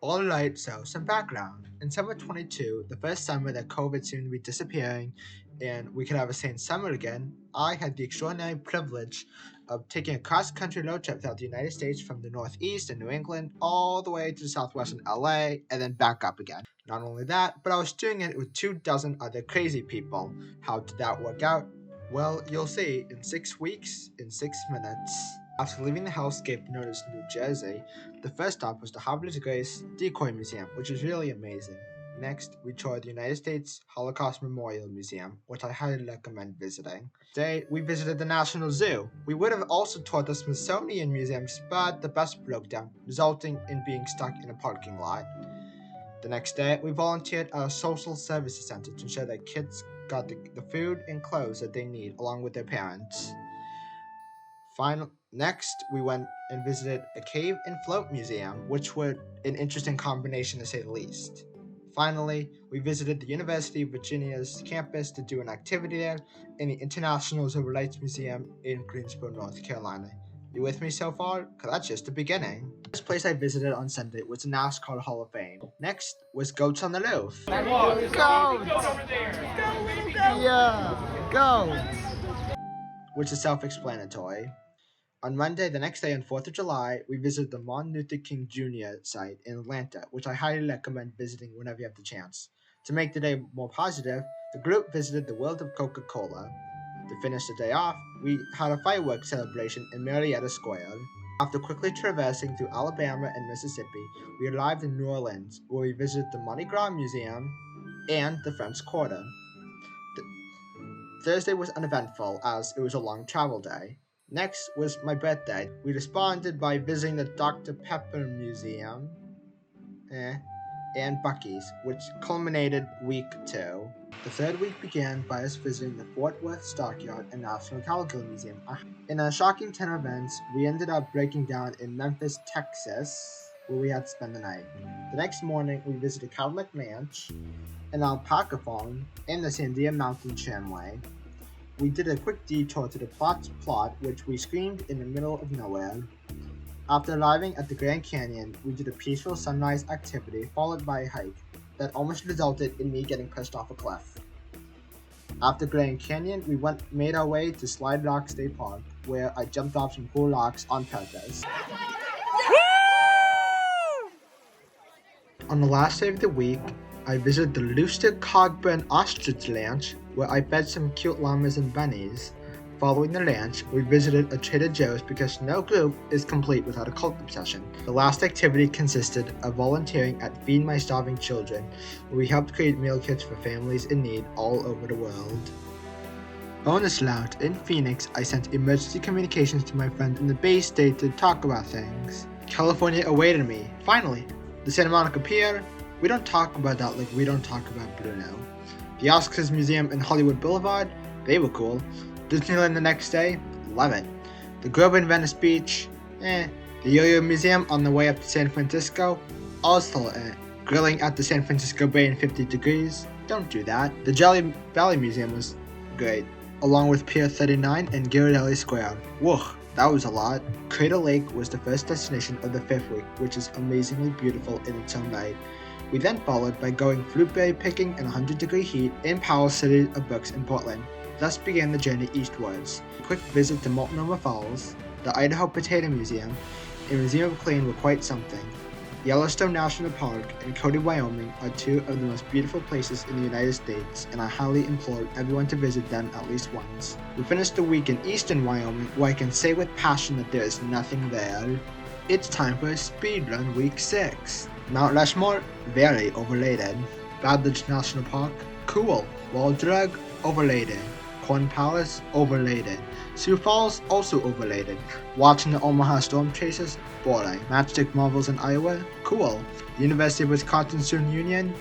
Alright, so some background. In summer 22, the first summer that COVID seemed to be disappearing and we could have a sane summer again, I had the extraordinary privilege of taking a cross country road trip throughout the United States from the Northeast and New England all the way to the Southwest in LA and then back up again. Not only that, but I was doing it with 24 other crazy people. How did that work out? Well, you'll see in 6 weeks, in 6 minutes. After leaving the hellscape known as New Jersey, the first stop was the Havre de Grace Decoy Museum, which was really amazing. Next, we toured the United States Holocaust Memorial Museum, which I highly recommend visiting. Today, we visited the National Zoo. We would have also toured the Smithsonian Museums, but the bus broke down, resulting in being stuck in a parking lot. The next day, we volunteered at a social services center to ensure that kids got the food and clothes that they need along with their parents. Next, we went and visited a cave and float museum, which were an interesting combination to say the least. Finally, we visited the University of Virginia's campus to do an activity there and the International Civil Rights Museum in Greensboro, North Carolina. You with me so far? Cause that's just the beginning. The first place I visited on Sunday was the NASCAR Hall of Fame. Next was Goats on the Roof. Goats! Yeah, goats! Which is self-explanatory. On Monday, the next day on 4th of July, we visited the Martin Luther King Jr. site in Atlanta, which I highly recommend visiting whenever you have the chance. To make the day more positive, the group visited the World of Coca-Cola. To finish the day off, we had a fireworks celebration in Marietta Square. After quickly traversing through Alabama and Mississippi, we arrived in New Orleans, where we visited the Mardi Gras Museum and the French Quarter. Thursday was uneventful as it was a long travel day. Next was my birthday. We responded by visiting the Dr. Pepper Museum and Buc-ee's, which culminated week 2. The third week began by us visiting the Fort Worth Stockyard and National Calico Museum. In a shocking turn of events, we ended up breaking down in Memphis, Texas, where we had to spend the night. The next morning, we visited Cadillac Ranch, an alpaca farm, and the Sandia Mountain Tramway. We did a quick detour to the Plot, which we screamed in the middle of nowhere. After arriving at the Grand Canyon, we did a peaceful sunrise activity followed by a hike that almost resulted in me getting pushed off a cliff. After Grand Canyon, we made our way to Slide Rock State Park, where I jumped off some cool rocks on purpose. On the last day of the week, I visited the Luster Cogburn Ostrich Ranch, where I fed some cute llamas and bunnies. Following the ranch, we visited a Trader Joe's because no group is complete without a cult obsession. The last activity consisted of volunteering at Feed My Starving Children, where we helped create meal kits for families in need all over the world. On a slouch in Phoenix, I sent emergency communications to my friend in the Bay State to talk about things. California awaited me. Finally, the Santa Monica Pier. We don't talk about that like we don't talk about Bruno. The Oscars Museum and Hollywood Boulevard, they were cool. Disneyland the next day, love it. The Grove in Venice Beach, The Yo-Yo Museum on the way up to San Francisco, also Grilling at the San Francisco Bay in 50 degrees, don't do that. The Jelly Valley Museum was great, along with Pier 39 and Ghirardelli Square. Whoa, that was a lot. Crater Lake was the first destination of the 5th week, which is amazingly beautiful in its own right. We then followed by going fruitberry picking in 100-degree heat in Powell City of Books in Portland. Thus began the journey eastwards. A quick visit to Multnomah Falls, the Idaho Potato Museum, and Museum of Clean were quite something. Yellowstone National Park and Cody, Wyoming are 2 of the most beautiful places in the United States, and I highly implore everyone to visit them at least once. We finished the week in eastern Wyoming, where I can say with passion that there is nothing there. It's time for a speedrun week 6. Mount Rushmore, very overrated. Badlands National Park, cool. Wall Drug, overrated. Corn Palace, overrated. Sioux Falls, also overrated. Watching the Omaha Storm Chasers, boring. Matchstick Marvels in Iowa, cool. University of Wisconsin Student Union,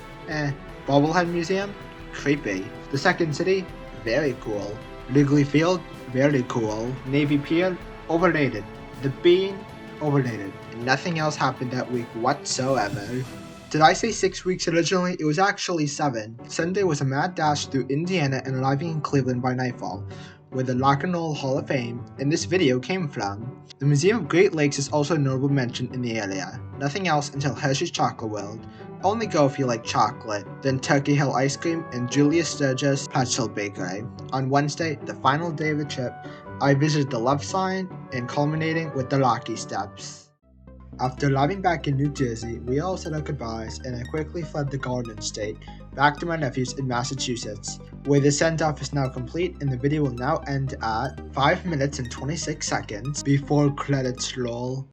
Bobblehead Museum, creepy. The Second City, very cool. Wrigley Field, very cool. Navy Pier, overrated. The Bean, overrated. And nothing else happened that week whatsoever. Did I say 6 weeks originally? It was actually 7. Sunday was a mad dash through Indiana and arriving in Cleveland by nightfall. where the Rock and Roll Hall of Fame in this video came from. The Museum of Great Lakes is also a notable mention in the area. Nothing else until Hershey's Chocolate World. Only go if you like chocolate. Then Turkey Hill Ice Cream and Julius Sturgis Pretzel Bakery. On Wednesday, the final day of the trip, I visited the Love Sign and culminating with the Rocky Steps. After arriving back in New Jersey, we all said our goodbyes and I quickly fled the Garden State, back to my nephews in Massachusetts, where the send-off is now complete and the video will now end at 5 minutes and 26 seconds before credits roll.